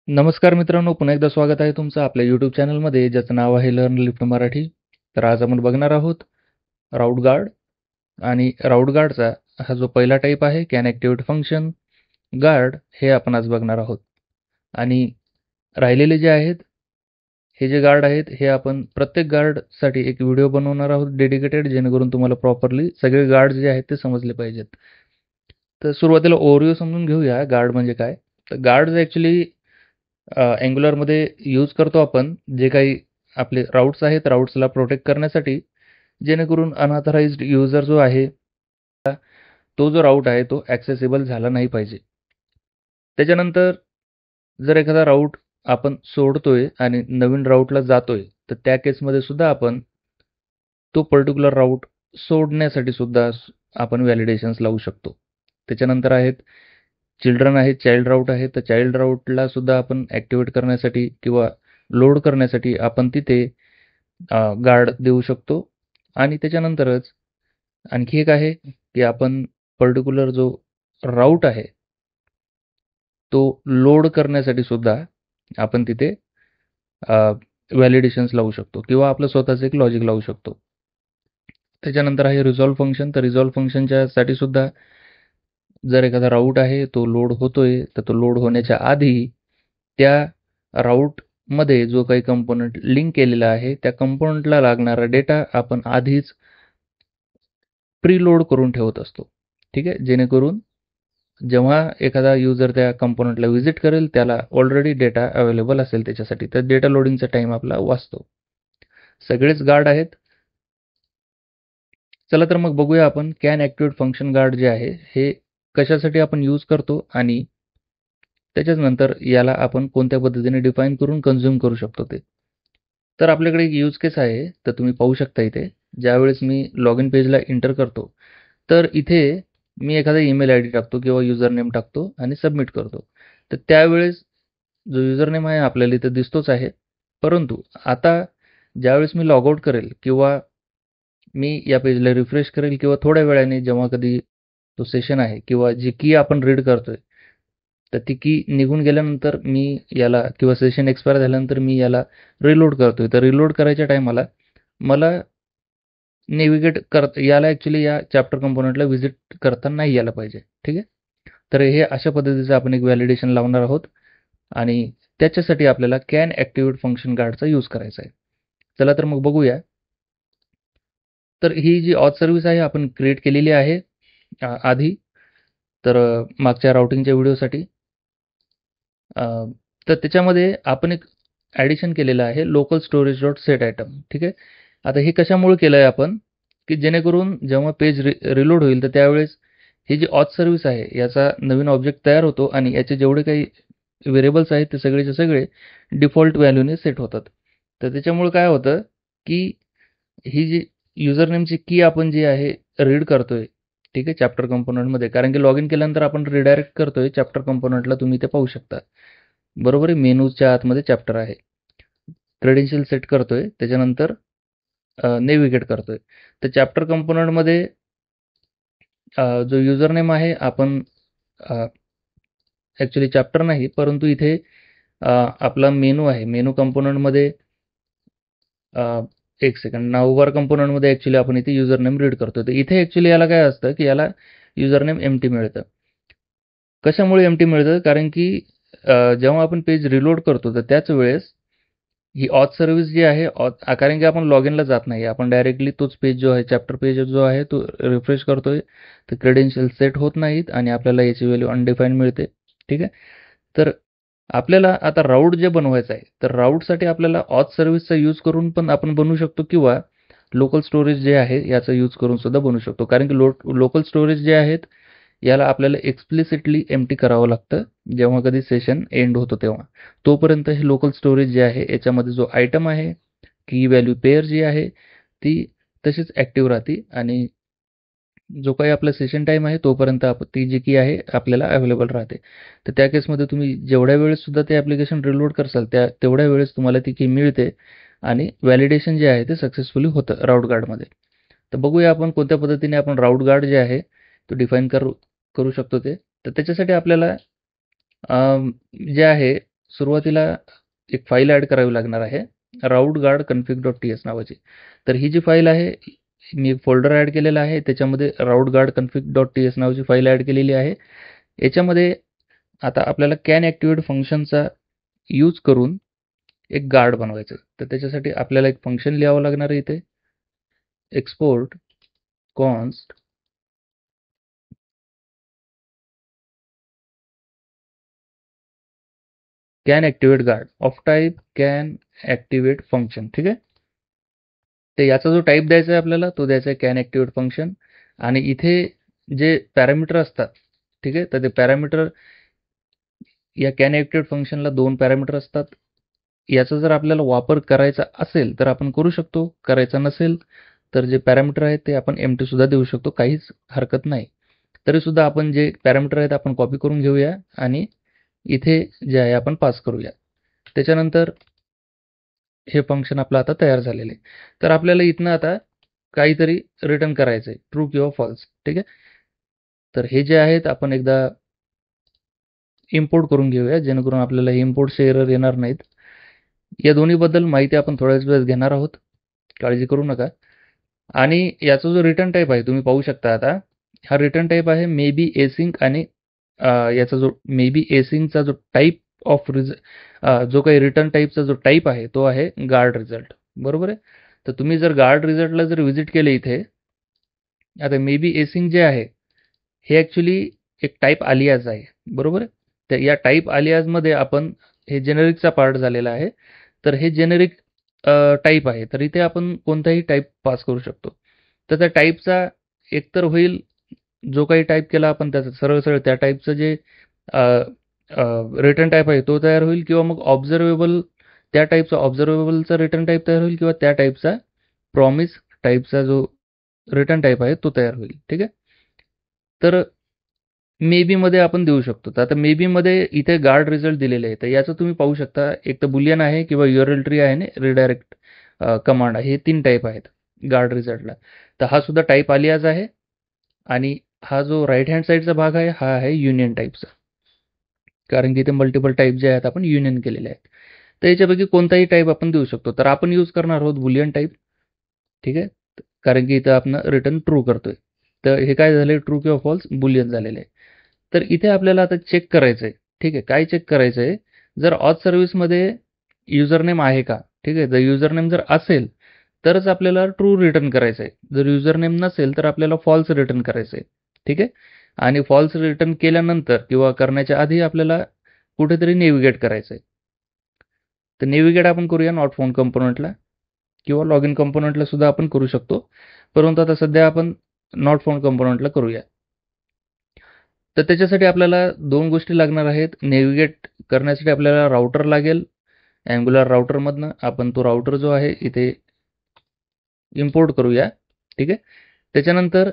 नमस्कार मित्रांनो, पुन्हा एकदा स्वागत आहे तुमचं आपल्या यूट्यूब चॅनलमध्ये ज्याचं नाव आहे लर्न लिफ्ट मराठी. तर आज आपण बघणार आहोत राऊट गार्ड. आणि राऊट गार्डचा हा जो पहिला टाईप आहे कॅन ॲक्टिव्हेट फंक्शन गार्ड, हे आपण आज बघणार आहोत. आणि राहिलेले जे आहेत, हे जे गार्ड आहेत, हे आपण प्रत्येक गार्डसाठी एक व्हिडिओ बनवणार आहोत डेडिकेटेड, जेणेकरून तुम्हाला प्रॉपरली सगळे गार्ड जे आहेत ते समजले पाहिजेत. तर सुरुवातीला ओव्हरव्ह्यू समजून घेऊया गार्ड म्हणजे काय. तर गार्ड ॲक्च्युली अँग्युलरमध्ये यूज करतो आपण, जे काही आपले राउट्स आहेत, राउट्सला प्रोटेक्ट करण्यासाठी, जेणेकरून अनऑथराइज्ड युजर जो आहे, तो जो राऊट आहे तो ॲक्सेसिबल झाला नाही पाहिजे. त्याच्यानंतर जर एखादा राऊट आपण सोडतोय आणि नवीन राऊटला जातोय, तर त्या केसमध्ये सुद्धा आपण तो पर्टिक्युलर राऊट सोडण्यासाठी सुद्धा आपण व्हॅलिडेशन्स लावू शकतो. त्याच्यानंतर आहेत चिल्ड्रन आहेत, चाइल्ड राऊट आहे. तर चाइल्ड राऊटला सुद्धा आपण ॲक्टिव्हेट करण्यासाठी किंवा लोड करण्यासाठी आपण तिथे गार्ड देऊ शकतो. आणि त्याच्यानंतरच आणखी एक आहे की आपण पर्टिक्युलर जो राऊट आहे तो लोड करण्यासाठी सुद्धा आपण तिथे व्हॅलिडेशन्स लावू शकतो किंवा आपलं स्वतःचं एक लॉजिक लावू शकतो. त्याच्यानंतर आहे रिझॉल्व्ह फंक्शन. तर रिझॉल्व्ह फंक्शनच्यासाठी सुद्धा जर एखादा राऊट आहे तो लोड होतोय, तर तो लोड होण्याच्या आधी त्या राऊटमध्ये जो काही कंपोनंट लिंक केलेला आहे, त्या कंपोनंटला लागणारा डेटा आपण आधीच प्रीलोड करून ठेवत असतो. ठीक आहे, जेणेकरून जेव्हा एखादा युजर त्या कंपोनंटला व्हिजिट करेल, त्याला ऑलरेडी डेटा अवेलेबल असेल त्याच्यासाठी, तर डेटा लोडिंगचा टाइम आपला वाचतो. सगळेच गार्ड आहेत. चला तर मग बघूया आपण कॅन ॲक्टिव्हेट फंक्शन गार्ड जे आहे हे कशासाठी आपण यूज करतो आणि त्याच्याच नंतर याला आपण कोणत्या पद्धतीने डिफाईन करून कन्झ्युम करू शकतो ते. तर आपल्याकडे एक यूज केस आहे, तर तुम्ही पाहू शकता इथे. ज्यावेळेस मी लॉग इन पेजला एंटर करतो, तर इथे मी एखादा ईमेल आय डी टाकतो किंवा युजर नेम टाकतो आणि सबमिट करतो. तर त्यावेळेस जो युजर नेम आहे आपल्याला इथे दिसतोच आहे. परंतु आता ज्यावेळेस मी लॉग आउट करेल किंवा मी या पेजला रिफ्रेश करेल किंवा थोड्या वेळाने जेव्हा कधी तो सेशन आहे किंवा जी की आपण रीड करतोय, तर ती की निघून गेल्यानंतर मी याला किंवा सेशन एक्सपायर झाल्यानंतर मी याला रिलोड करतोय. तर रिलोड करायच्या टायमाला मला नेव्हिगेट याला ॲक्च्युली या चॅप्टर कंपोनंटला व्हिजिट करता नाही यायला पाहिजे. ठीक आहे. तर हे अशा पद्धतीचं आपण एक व्हॅलिडेशन लावणार आहोत आणि त्याच्यासाठी आपल्याला कॅन ॲक्टिव्हेट फंक्शन गार्डचा यूज करायचा आहे. चला तर मग बघूया. तर ही जी ऑथ सर्व्हिस आहे आपण क्रिएट केलेली आहे आधी. तर मागच्या राउटिंगच्या व्हिडिओसाठी. तर त्याच्यामध्ये आपण एक ॲडिशन केलेलं आहे local storage dot set item. ठीक आहे. आता हे कशामुळे केलं आहे आपण, की जेणेकरून जेव्हा पेज रिलोड होईल, तर त्यावेळेस ही जी ऑथ सर्व्हिस आहे याचा नवीन ऑब्जेक्ट तयार होतो आणि याचे जेवढे काही व्हेरिएबल्स आहेत ते सगळेचे सगळे डिफॉल्ट व्हॅल्यूने सेट होतात. तर त्याच्यामुळे काय होतं, की ही जी युजर नेमची की आपण जी आहे रीड करतोय, ठीक आहे, चॅप्टर कंपोनंटमध्ये, कारण की लॉग इन केल्यानंतर आपण रिडायरेक्ट करतोय चॅप्टर कंपोनंटला, तुम्ही ते पाहू शकता. बरोबर आहे, मेनूच्या आतमध्ये चॅप्टर आहे. क्रेडेन्शियल सेट करतोय, त्याच्यानंतर नेव्हिगेट करतोय. तर चॅप्टर कंपोनंटमध्ये जो युजर नेम आहे आपण ॲक्च्युली चॅप्टर नाही, परंतु इथे आपला मेनू आहे. मेनू कंपोनंटमध्ये एक सेकंड, नाउवर कंपोनंटमध्ये ॲक्च्युली आपण इथे युजर नेम रीड करतोय. तर इथे ॲक्च्युली याला काय असतं, की याला युजर नेम एम्प्टी मिळतं. कशामुळे एम्प्टी मिळतं? कारण की जेव्हा आपण पेज रिलोड करतो, तर त्याच वेळेस ही ऑथ सर्व्हिस जी आहे, कारण की आपण लॉग इनला जात नाही. आपण डायरेक्टली तोच पेज जो आहे, चॅप्टर पेज जो आहे तो रिफ्रेश करतोय. तर क्रेडेन्शियल सेट होत नाहीत आणि आपल्याला याची व्हॅल्यू अनडिफाईन्ड मिळते. ठीक आहे. तर आपल्याला आता राऊट जे बनवायचं आहे, तर राऊटसाठी आपल्याला ऑथ सर्व्हिसचा यूज करून पण आपण बनवू शकतो किंवा लोकल स्टोरेज जे आहे याचा यूज करून सुद्धा बनवू शकतो. कारण की लोकल स्टोरेज जे आहेत याला आपल्याला एक्सप्लिसिटली एम्प्टी करावं लागतं जेव्हा कधी सेशन एंड होतो तेव्हा. तोपर्यंत हे लोकल स्टोरेज जे आहे याच्यामध्ये जो आयटम आहे, की व्हॅल्यू पेअर जी आहे ती तशीच ॲक्टिव्ह राहते आणि जो काही आपला सेशन टाईम आहे तोपर्यंत ती जी की आहे आपल्याला अवेलेबल राहते. तर त्या केसमध्ये तुम्ही जेवढ्या वेळेस सुद्धा ते ॲप्लिकेशन रिलोड करसाल तेवढ्या वेळेस तुम्हाला ती की मिळते आणि व्हॅलिडेशन जे आहे ते सक्सेसफुली होतं राऊट गार्डमध्ये. तर बघूया आपण कोणत्या पद्धतीने आपण राऊट गार्ड जे आहे तो डिफाईन करू करू शकतो ते. तर त्याच्यासाठी आपल्याला जे आहे सुरुवातीला एक फाईल ॲड करावी लागणार आहे, route-guard config.ts नावाची. तर ही जी फाईल आहे, मी फोल्डर ॲड केलेला आहे, त्याच्यामध्ये route-guard config.ts नावाची फाईल ॲड केलेली आहे. याच्यामध्ये आता आपल्याला कॅन ॲक्टिव्हेट फंक्शनचा यूज करून एक गार्ड बनवायचं आहे. तर त्याच्यासाठी आपल्याला एक फंक्शन लिहावं लागणार आहे इथे, export const can activate guard of type can activate function. ठीक आहे. तर याचा जो टाईप द्यायचा आहे आपल्याला, तो द्यायचा आहे कॅन ॲक्टिव्हेट फंक्शन. आणि इथे जे पॅरामीटर असतात, ठीक आहे, तर ते पॅरामीटर या कॅन ॲक्टिव्हेट फंक्शनला 2 पॅरामीटर असतात. याचा जर आपल्याला वापर करायचा असेल तर आपण करू शकतो, करायचा नसेल तर जे पॅरामीटर आहेत ते आपण एम्प्टी सुद्धा देऊ शकतो, काहीच हरकत नाही. तरीसुद्धा आपण जे पॅरामीटर आहेत आपण कॉपी करून घेऊया आणि इथे जे आहे आपण पास करूया. त्याच्यानंतर हे फंक्शन आपलं आता तयार झालेलं आहे. तर आपल्याला इथनं आता काहीतरी रिटर्न करायचं आहे, ट्रू किंवा फॉल्स. ठीक आहे. तर हे जे आहेत आपण एकदा इम्पोर्ट करून घेऊया, जेणेकरून आपल्याला हे इम्पोर्टचे एरर येणार नाहीत. या दोन्हीबद्दल माहिती आपण थोड्याच वेळेस घेणार आहोत, काळजी करू नका. आणि याचा जो रिटर्न टाईप आहे तुम्ही पाहू शकता आता, हा रिटर्न टाईप आहे मे बी एसिंक. आणि याचा जो मे बी एसिंकचा जो टाईप ऑफ जो काही रिटर्न टाईपचा जो टाईप आहे तो आहे गार्ड रिझल्ट. बरोबर आहे. तर तुम्ही जर गार्ड रिझल्टला जर व्हिजिट केले इथे, आता मे बी एसिंक जे आहे हे ॲक्च्युली एक टाईप आलियाज आहे. बरोबर आहे. तर या टाईप आलियाजमध्ये आपण हे जेनेरिकचा पार्ट झालेला आहे. तर हे जेनेरिक टाईप आहे. तर इथे आपण कोणताही टाईप पास करू शकतो. तर त्या टाईपचा एकतर होईल, जो काही टाईप केला आपण त्याचं सरळ सरळ त्या टाईपचं जे रिटर्न टाईप आहे तो तयार होईल, किंवा मग ऑब्झर्वेबल त्या टाईपचा ऑब्झर्वेबलचा रिटर्न टाईप तयार होईल, किंवा त्या टाईपचा प्रॉमिस टाईपचा जो रिटर्न टाईप आहे तो तयार होईल. ठीक आहे. तर मे बीमध्ये आपण देऊ शकतो. तर आता मे बीमध्ये इथे गार्ड रिझल्ट दिलेले आहे. तर याचं तुम्ही पाहू शकता, एक तर बुलियन आहे किंवा URL ट्री आहे आणि रिडायरेक्ट कमांड आहे. हे 3 टाईप आहेत गार्ड रिझल्टला. तर हा सुद्धा टाईप आलियाज आहे. आणि हा जो राईट हँड साईडचा भाग आहे हा आहे युनियन टाईपचा, कारण की इथे मल्टिपल टाईप जे आहेत आपण युनियन केलेले आहेत. तर याच्यापैकी कोणताही टाईप आपण देऊ शकतो. तर आपण यूज करणार आहोत बुलियन टाईप. ठीक आहे. कारण की इथं आपण रिटर्न ट्रू करतोय. तर हे काय झालं, ट्रू किंवा फॉल्स बुलियन झालेलं आहे. तर इथे आपल्याला आता चेक करायचं आहे. ठीक आहे. काय चेक करायचं आहे, जर ऑथ सर्व्हिसमध्ये युजरनेम आहे का. ठीक आहे. जर युजरनेम जर असेल तरच आपल्याला ट्रू रिटर्न करायचं आहे. जर युजरनेम नसेल तर आपल्याला फॉल्स रिटर्न करायचं आहे. ठीक आहे. आणि फॉल्स रिटर्न केल्यानंतर किंवा करण्याच्या आधी आपल्याला कुठेतरी नेव्हिगेट करायचं आहे. तर नेव्हिगेट आपण करूया नॉट फाउंड कंपोनंटला, किंवा लॉग इन कंपोनंटला सुद्धा आपण करू शकतो. परंतु आता सध्या आपण नॉट फाउंड कंपोनंटला करूया. तर त्याच्यासाठी आपल्याला 2 गोष्टी लागणार आहेत. नेव्हिगेट करण्यासाठी आपल्याला राउटर लागेल. अँग्युलर राउटरमधनं आपण तो राउटर जो आहे इथे इम्पोर्ट करूया. ठीक आहे. त्याच्यानंतर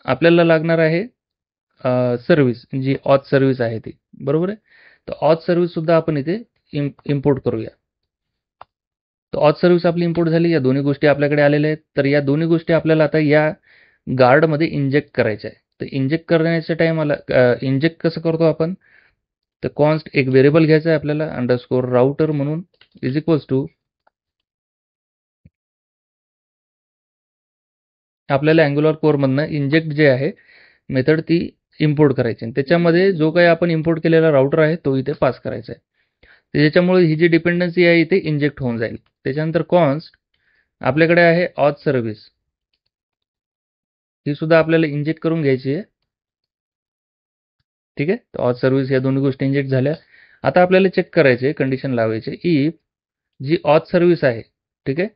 आपल्याला लागणार आहे सर्व्हिस, जी ऑथ सर्व्हिस आहे ती. बरोबर आहे. तर ऑथ सर्व्हिस सुद्धा आपण इथे इम्पोर्ट करूया. तर ऑथ सर्व्हिस आपली इम्पोर्ट झाली. या दोन्ही गोष्टी आपल्याकडे आलेल्या आहेत. तर या दोन्ही गोष्टी आपल्याला आता या गार्डमध्ये इंजेक्ट करायच्या आहे. तर इंजेक्ट करण्याच्या टाईमाला इंजेक्ट कसं करतो आपण, तर कॉन्स्ट एक व्हेरिएबल घ्यायचं आहे आपल्याला, अंडरस्कोर राउटर म्हणून इज इक्वल्स टू आपल्याला अँग्युलर कोरमधनं इंजेक्ट जे आहे मेथड ती इम्पोर्ट करायची. आणि त्याच्यामध्ये जो काही आपण इम्पोर्ट केलेला राउटर आहे तो इथे पास करायचा आहे. त्याच्यामुळे ही जी डिपेंडन्सी आहे इथे इंजेक्ट होऊन जाईल. त्याच्यानंतर कॉन्स्ट आपल्याकडे आहे ऑथ सर्व्हिस, ही सुद्धा आपल्याला इंजेक्ट करून घ्यायची आहे. ठीक आहे. तर ऑथ सर्व्हिस या दोन्ही गोष्टी इंजेक्ट झाल्या. आता आपल्याला चेक करायचे, कंडिशन लावायचे, इफ जी ऑथ सर्व्हिस आहे, ठीक आहे,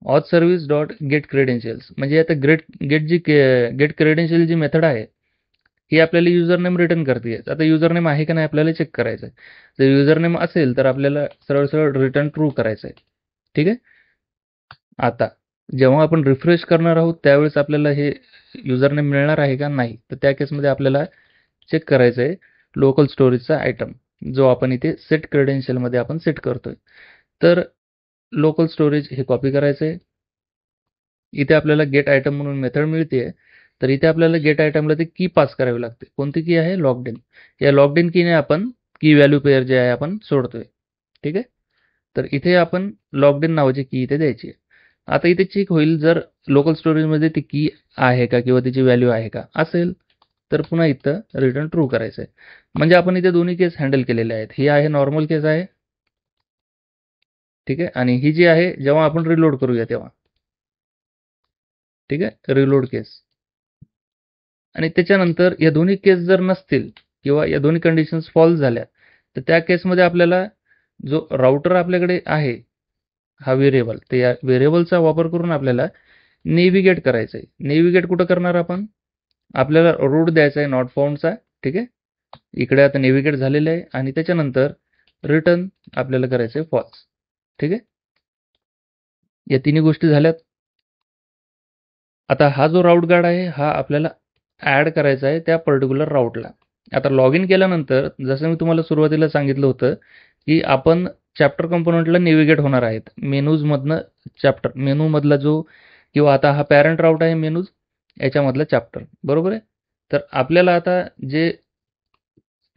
auth service dot gate credentials, म्हणजे आता गेट क्रेडेन्शियल जी मेथड आहे ही आपल्याला युजर नेम रिटर्न करते. आता युजर नेम आहे का नाही आपल्याला चेक करायचं आहे. जर युजर नेम असेल तर आपल्याला सरळ सरळ रिटर्न ट्रू करायचं आहे. ठीक आहे. आता जेव्हा आपण रिफ्रेश करणार आहोत त्यावेळेस आपल्याला हे युजर नेम मिळणार आहे का नाही, तर त्या केसमध्ये आपल्याला चेक करायचं आहे लोकल स्टोरेजचा आयटम, जो आपण इथे सेट क्रेडेन्शियलमध्ये आपण सेट करतोय. तर लोकल स्टोरेज हे कॉपी करायचं आहे. इथे आपल्याला गेट आयटम म्हणून मेथड मिळते. तर इथे आपल्याला गेट आयटमला ते की पास करावी लागते. कोणती की आहे, लॉग्ड इन. या लॉग्ड इन कीने आपण की व्हॅल्यू पेअर जे आहे आपण सोडतोय. ठीक आहे. तर इथे आपण लॉग्ड इन नावाची की इथे द्यायची आहे. आता इथे चेक होईल जर लोकल स्टोरेजमध्ये ती की आहे का किंवा तिची व्हॅल्यू आहे का. असेल तर पुन्हा इथं रिटर्न ट्रू करायचं आहे. म्हणजे आपण इथे दोन्ही केस हँडल केलेले आहेत. ही आहे नॉर्मल केस आहे. ठीक आहे. आणि ही जी आहे जेव्हा आपण रिलोड करूया तेव्हा. ठीक आहे. रिलोड केस. आणि त्याच्यानंतर या दोन्ही केस जर नसतील किंवा या दोन्ही कंडिशन्स फॉल्स झाल्या तर त्या केसमध्ये आपल्याला जो राउटर आपल्याकडे आहे हा व्हेरिएबल, तर या व्हेरिएबलचा वापर करून आपल्याला नेव्हिगेट करायचं आहे. नेव्हिगेट कुठं करणार आपण? आपल्याला रूट द्यायचा आहे नॉट फाउंडचा. ठीक आहे. इकडे आता नेव्हिगेट झालेलं आहे आणि त्याच्यानंतर रिटर्न आपल्याला करायचं आहे फॉल्स. ठीक आहे. या तिन्ही गोष्टी झाल्यात. आता हा जो राऊट गार्ड आहे हा आपल्याला ॲड करायचा आहे त्या पर्टिक्युलर राऊटला. आता लॉग इन केल्यानंतर जसं मी तुम्हाला सुरुवातीला सांगितलं होतं की आपण चॅप्टर कंपोनंटला नेव्हिगेट होणार आहेत. मेनूजमधनं चॅप्टर मेनूमधला जो किंवा आता हा पॅरेंट राऊट आहे मेनूज याच्यामधला चॅप्टर. बरोबर आहे. तर आपल्याला आता जे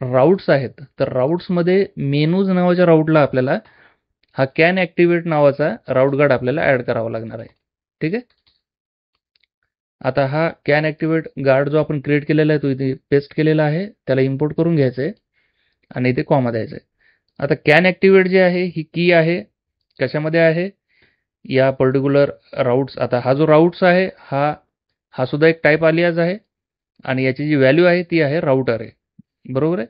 राऊट्स आहेत तर राऊट्समध्ये मेनूज नावाच्या राऊटला आपल्याला हा कॅन ॲक्टिवेट नावाचा राऊट गार्ड आपल्याला ॲड करावा लागणार आहे. ठीक आहे. आता हा कॅन ॲक्टिवेट गार्ड जो आपण क्रिएट केलेला आहे तो इथे पेस्ट केलेला आहे. त्याला इम्पोर्ट करून घ्यायचं आहे आणि इथे कॉमा द्यायचं आहे. आता कॅन ॲक्टिवेट जे आहे ही की आहे. कशामध्ये आहे? या पर्टिक्युलर राऊट्स. आता हा जो राऊट्स आहे हा सुद्धा एक टाईप आलियाज आहे आणि याची जी व्हॅल्यू आहे ती आहे राऊटर आहे. बरोबर आहे.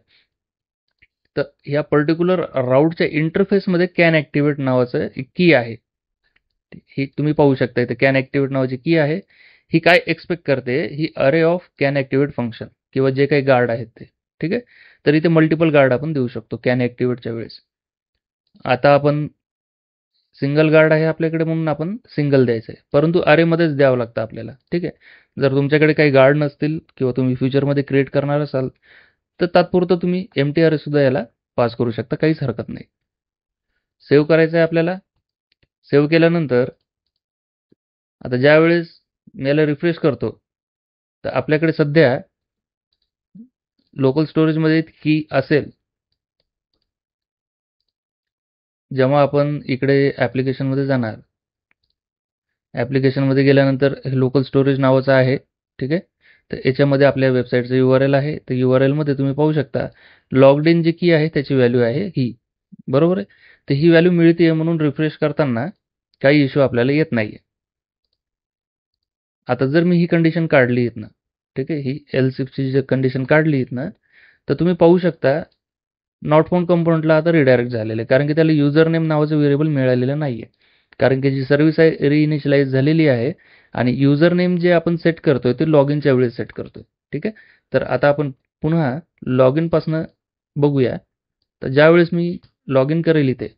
तर या पर्टिक्युलर राऊटच्या इंटरफेसमध्ये कॅन ॲक्टिवेट नावाचं की आहे. ही तुम्ही पाहू शकता इथे कॅन ॲक्टिवेट नावाची की आहे. ही काय एक्सपेक्ट करते? ही अरे ऑफ कॅन ॲक्टिवेट फंक्शन किंवा जे काही गार्ड आहेत ते. ठीक आहे. तर इथे मल्टिपल गार्ड आपण देऊ शकतो कॅन ॲक्टिवेटच्या वेळेस. आता आपण सिंगल गार्ड आहे आपल्याकडे म्हणून आपण सिंगल द्यायचं आहे. परंतु अरेमध्येच द्यावं लागतं आपल्याला. ठीक आहे. जर तुमच्याकडे काही गार्ड नसतील किंवा तुम्ही फ्युचरमध्ये क्रिएट करणार असाल तर तात्पुरतं तुम्ही एम्प्टी अरे सुद्धा याला पास करू शकता. काहीच हरकत नाही. सेव्ह करायचं आहे आपल्याला. सेव्ह केल्यानंतर आता ज्यावेळेस मी याला रिफ्रेश करतो तर आपल्याकडे सध्या लोकल स्टोरेजमध्ये की असेल. जेव्हा आपण इकडे ॲप्लिकेशनमध्ये जाणार, ॲप्लिकेशनमध्ये गेल्यानंतर हे लोकल स्टोरेज नावाचं आहे. ठीक आहे. तर याच्यामध्ये आपल्या वेबसाईटचं URL आहे. तर URLमध्ये तुम्ही पाहू शकता लॉग्ड इन जी की आहे त्याची व्हॅल्यू आहे ही. बरोबर आहे. तर ही व्हॅल्यू मिळते म्हणून रिफ्रेश करताना काही इश्यू आपल्याला येत नाही आहे. आता जर मी ही कंडिशन काढली इथनं, ठीक आहे, ही एल्स इफची जी कंडिशन काढली इथनं, तर तुम्ही पाहू शकता नॉट फाउंड कंपोनंटला आता रिडायरेक्ट झालेलं आहे. कारण की त्याला युजर नेम नावाचं व्हेरिएबल मिळालेलं नाही आहे. कारण की जी सर्व्हिस आहे रिइनिशियलाइज झालेली आहे आणि युजर नेम जे आपण सेट करतोय ते लॉग इनच्या वेळेस सेट करतोय. ठीक आहे. तर आता आपण पुन्हा लॉग इनपासनं बघूया. तर ज्यावेळेस मी लॉग इन करेल इथे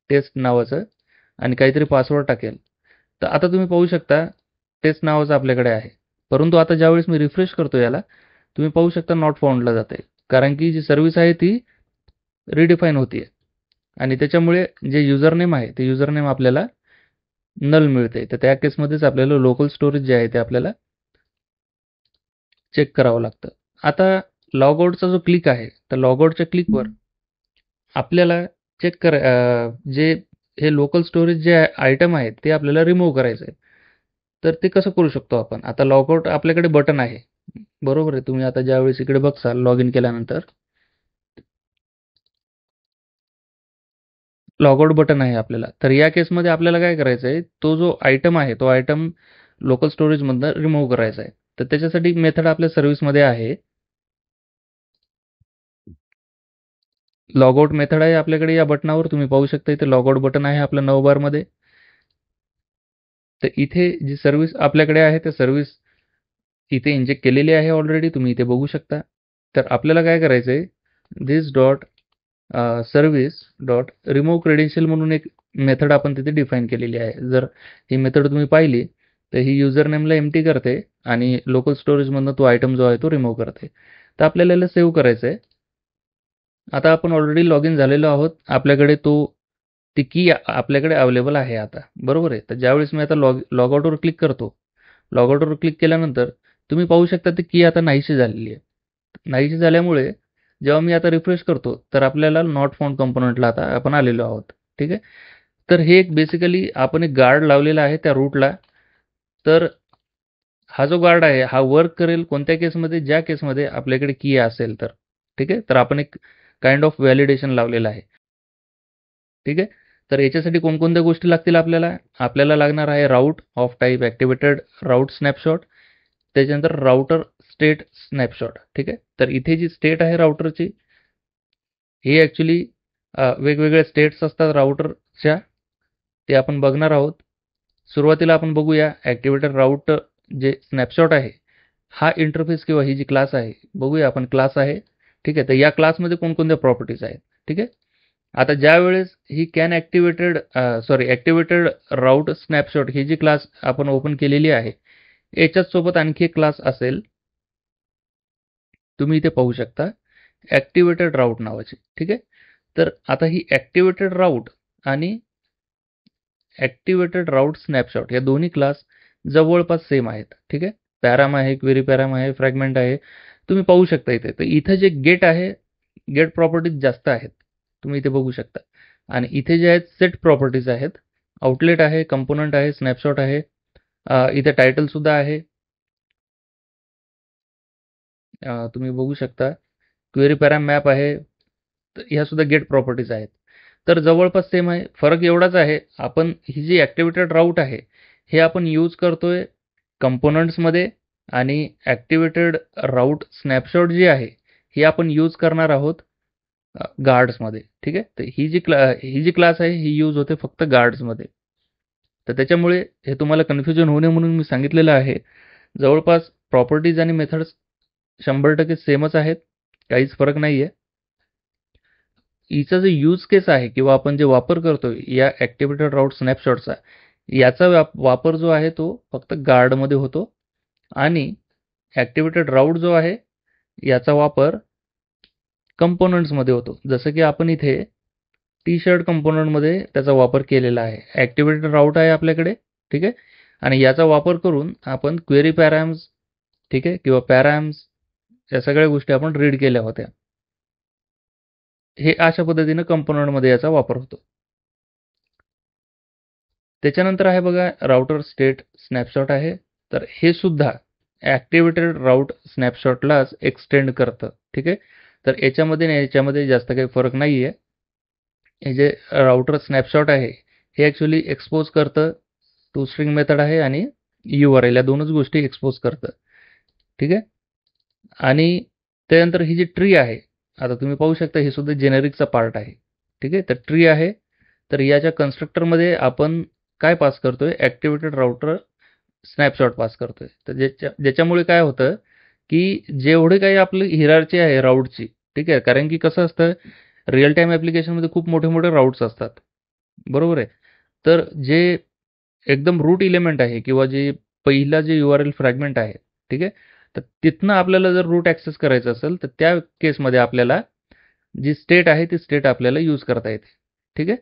टेस्ट नावाचं आणि काहीतरी पासवर्ड टाकेल तर आता तुम्ही पाहू शकता टेस्ट नावाचं आपल्याकडे आहे. परंतु आता ज्यावेळेस मी रिफ्रेश करतो याला तुम्ही पाहू शकता नॉट फाउंडला जाते. कारण की जी सर्व्हिस आहे ती रिडिफाईन होतीये आणि त्याच्यामुळे जे युजर नेम आहे ते युजर नेम आपल्याला नल मिळते. तर त्या केसमध्येच आपल्याला लोकल स्टोरेज जे आहे ते आपल्याला चेक करावं लागतं. आता लॉग आउटचा जो क्लिक आहे तर लॉग आउटच्या क्लिकवर आपल्याला चेक जे हे लोकल स्टोरेज जे आयटम आहेत ते आपल्याला रिमूव्ह करायचं आहे. तर ते कसं करू शकतो आपण? आता लॉग आउट आपल्याकडे बटन आहे. बरोबर आहे. तुम्ही आता ज्यावेळेस इकडे बघसाल लॉग इन केल्यानंतर लॉग आउट बटन आहे आपल्याला. तर या केसमध्ये आपल्याला काय करायचं आहे, तो जो आयटम आहे तो आयटम लोकल स्टोरेजमधनं रिमूव्ह करायचा आहे. तर त्याच्यासाठी मेथड आपल्या सर्व्हिसमध्ये आहे. लॉग आउट मेथड आहे आपल्याकडे या बटनावर तुम्ही पाहू शकता इथे लॉग आउट बटन आहे आपल्या नवबारमध्ये. तर इथे जी सर्व्हिस आपल्याकडे आहे त्या सर्व्हिस इथे इंजेक्ट केलेली आहे ऑलरेडी तुम्ही इथे बघू शकता. तर आपल्याला काय करायचं आहे this dot service dot remove credential म्हणून एक मेथड आपण तिथे डिफाईन केलेली आहे. जर ही मेथड तुम्ही पाहिली तर ही युजर नेमला एम्प्टी करते आणि लोकल स्टोरेजमधनं तो आयटम जो आहे तो रिमूव्ह करते. तर आपल्याला याला सेव्ह करायचं आहे. आता आपण ऑलरेडी लॉग इन झालेलो आहोत. आपल्याकडे ती की आपल्याकडे अवेलेबल आहे आता. बरोबर आहे. तर ज्यावेळेस मी आता लॉग आउटवर क्लिक करतो, लॉग आउटवर क्लिक केल्यानंतर तुम्ही पाहू शकता ती की आता नाहीशी झालेली आहे. नाहीशी झाल्यामुळे जेव्हा मी आता रिफ्रेश करतो तर आपल्याला नॉट फाउंड कंपोनंटला आता आपण आलेलो आहोत. ठीक आहे. तर हे एक बेसिकली आपण एक गार्ड लावलेला आहे त्या रूटला. तर हा जो गार्ड आहे हा वर्क करेल कोणत्या केसमध्ये, ज्या केसमध्ये आपल्याकडे की असेल तर. ठीक आहे. तर आपण एक काइंड ऑफ व्हॅलिडेशन लावलेलं आहे. ठीक आहे. तर याच्यासाठी कोणकोणत्या गोष्टी लागतील आपल्याला? आपल्याला लागणार आहे route of type activated route snapshot, त्याच्यानंतर राउटर स्टेट स्नॅपशॉट. ठीक आहे. तर इथे जी स्टेट आहे राउटरची ही ॲक्च्युली वेगवेगळ्या स्टेट्स असतात राउटरच्या, ते आपण बघणार आहोत. सुरुवातीला आपण बघूया ॲक्टिवेटेड राऊट जे स्नॅपशॉट आहे हा इंटरफेस किंवा ही जी क्लास आहे, बघूया आपण क्लास आहे. ठीक आहे. तर या क्लासमध्ये कोणकोणत्या प्रॉपर्टीज आहेत. ठीक आहे. आता ज्या वेळेस ही कॅन ॲक्टिवेटेड राऊट स्नॅपशॉट ही जी क्लास आपण ओपन केलेली आहे याच्याच सोबत आणखी एक क्लास असेल, तुम्ही इथे पाहू शकता ॲक्टिवेटेड राऊट नावाची. ठीक आहे. तर आता ही ॲक्टिवेटेड राऊट आणि ॲक्टिवेटेड राऊट स्नॅपशॉट या दोन्ही क्लास जवळपास सेम आहेत. ठीक आहे. पॅराम आहे, क्वेरी पॅराम आहे, फ्रॅगमेंट आहे, तुम्ही पाहू शकता इथे. तर इथं जे गेट आहे, गेट प्रॉपर्टीज जास्त आहेत, तुम्ही इथे बघू शकता. आणि इथे जे आहेत सेट प्रॉपर्टीज आहेत, आउटलेट आहे, कंपोनंट आहे, स्नॅपशॉट आहे, इथे टायटल सुद्धा आहे, तुम्ही बघू शकता. क्वेरी पॅराम मॅप आहे, तर ह्या सुद्धा गेट प्रॉपर्टीज आहेत. तर जवळपास सेम आहे. फरक एवढाच आहे, आपण ही जी ॲक्टिवेटेड राऊट आहे हे आपण यूज करतोय कंपोनंट्समध्ये आणि ॲक्टिवेटेड राऊट स्नॅपशॉट जी आहे ही आपण यूज करणार आहोत गार्ड्समध्ये. ठीक आहे. तर ही जी क्लास आहे ही यूज होते फक्त गार्ड्समध्ये. तर त्याच्यामुळे हे तुम्हाला कन्फ्युजन होऊ नये म्हणून मी सांगितलेलं आहे. जवळपास प्रॉपर्टीज आणि मेथड्स 100% सेमच आहेत, काहीच फरक नाही आहे. हिचा जो यूज केस आहे किंवा आपण जे वापर करतोय या ॲक्टिवेटेड राऊट स्नॅपशॉटचा, याचा वापर जो आहे तो फक्त गार्डमध्ये होतो आणि ॲक्टिवेटेड राऊट जो आहे याचा वापर कंपोनंट्समध्ये होतो. जसं की आपण इथे टी शर्ट कंपोनंटमध्ये त्याचा वापर केलेला आहे. ॲक्टिवेटेड राऊट आहे आपल्याकडे. ठीक आहे. आणि याचा वापर करून आपण क्वेरी पॅराम्स, ठीक आहे, किंवा पॅराम्स या सगळ्या गोष्टी आपण रीड केल्या होत्या. हे अशा पद्धतीनं कंपोनंटमध्ये याचा वापर होतो. त्याच्यानंतर आहे बघा राउटर स्टेट स्नॅपशॉट आहे. तर हे सुद्धा ॲक्टिवेटेड राऊट स्नॅपशॉटलाच एक्सटेंड करतं. ठीक आहे. तर याच्यामध्ये आणि याच्यामध्ये जास्त काही फरक नाही आहे. हे जे राउटर स्नॅपशॉट आहे हे ॲक्च्युली एक्सपोज करतं टू स्ट्रिंग मेथड आहे आणि URL या दोनच गोष्टी एक्सपोज करतं. ठीक आहे. आणि त्यानंतर ही जी ट्री आहे, आता तुम्ही पाहू शकता हे सुद्धा जेनेरिकचा पार्ट आहे. ठीक आहे. तर ट्री आहे. तर याच्या कन्स्ट्रक्टरमध्ये आपण काय पास करतोय, ॲक्टिवेटेड राउटर स्नॅपशॉट पास करतोय. तर ज्याच्यामुळे काय होतं की जेवढे काही आपली हिरार्ची आहे राऊटची, ठीक आहे, कारण की कसं असतं रिअल टाईम ॲप्लिकेशनमध्ये खूप मोठे मोठे राऊट्स असतात, बरोबर आहे. तर जे एकदम रूट एलिमेंट आहे किंवा जे पहिला जे URL फ्रॅगमेंट आहे, ठीक आहे, तर तिथनं आपल्याला जर रूट ॲक्सेस करायचं असेल तर त्या केसमध्ये आपल्याला जी स्टेट आहे ती स्टेट आपल्याला यूज करता येते. ठीक आहे.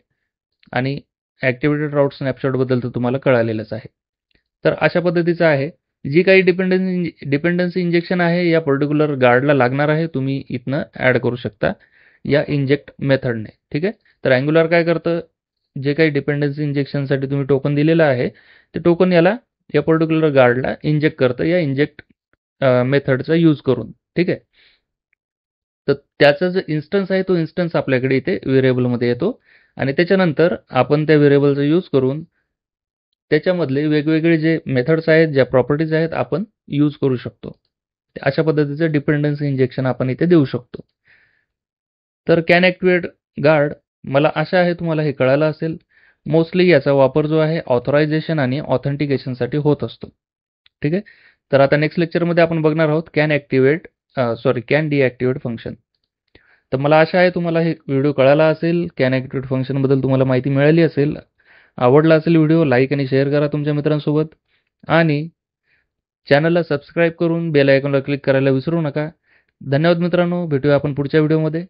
आणि ॲक्टिवेटेड राऊट स्नॅपशॉटबद्दल तर तुम्हाला कळालेलंच आहे. तर अशा पद्धतीचं आहे. जी काही डिपेंडन्सी इंजेक्शन आहे या पर्टिक्युलर गार्डला लागणार आहे, तुम्ही इथनं ॲड करू शकता या इंजेक्ट मेथडने. ठीक आहे. तर अँग्युलर काय करतं, जे काही डिपेंडन्सी इंजेक्शनसाठी तुम्ही टोकन दिलेलं आहे ते टोकन याला या पर्टिक्युलर गार्डला इंजेक्ट करतं या इंजेक्ट मेथडचा यूज करून. ठीक आहे. तर त्याचा जो इन्स्टन्स आहे तो इन्स्टन्स आपल्याकडे इथे व्हेरिएबलमध्ये येतो आणि त्याच्यानंतर आपण त्या व्हेरिएबलचा यूज करून त्याच्यामधले वेगवेगळे जे मेथड्स आहेत, ज्या प्रॉपर्टीज आहेत आपण यूज करू शकतो. अशा पद्धतीचं डिपेंडन्सी इंजेक्शन आपण इथे देऊ शकतो. तर कॅन ॲक्टिवेट गार्ड, मला आशा आहे तुम्हाला हे कळालं असेल. मोस्टली याचा वापर जो आहे ऑथरायझेशन आणि ऑथेंटिकेशनसाठी होत असतो. ठीक आहे. तर आता नेक्स्ट लेक्चरमध्ये आपण बघणार आहोत कॅन डिॲक्टिवेट फंक्शन. तर मला आशा आहे तुम्हाला हे व्हिडिओ कळाला असेल. कॅन ॲक्टिवेट फंक्शनबद्दल तुम्हाला माहिती मिळाली असेल. आवडला असेल व्हिडिओ लाईक आणि शेअर करा तुमच्या मित्रांसोबत आणि चॅनलला सबस्क्राईब करून बेल आयकॉनला क्लिक करायला विसरू नका. धन्यवाद मित्रांनो, भेटूया आपण पुढच्या व्हिडिओमध्ये.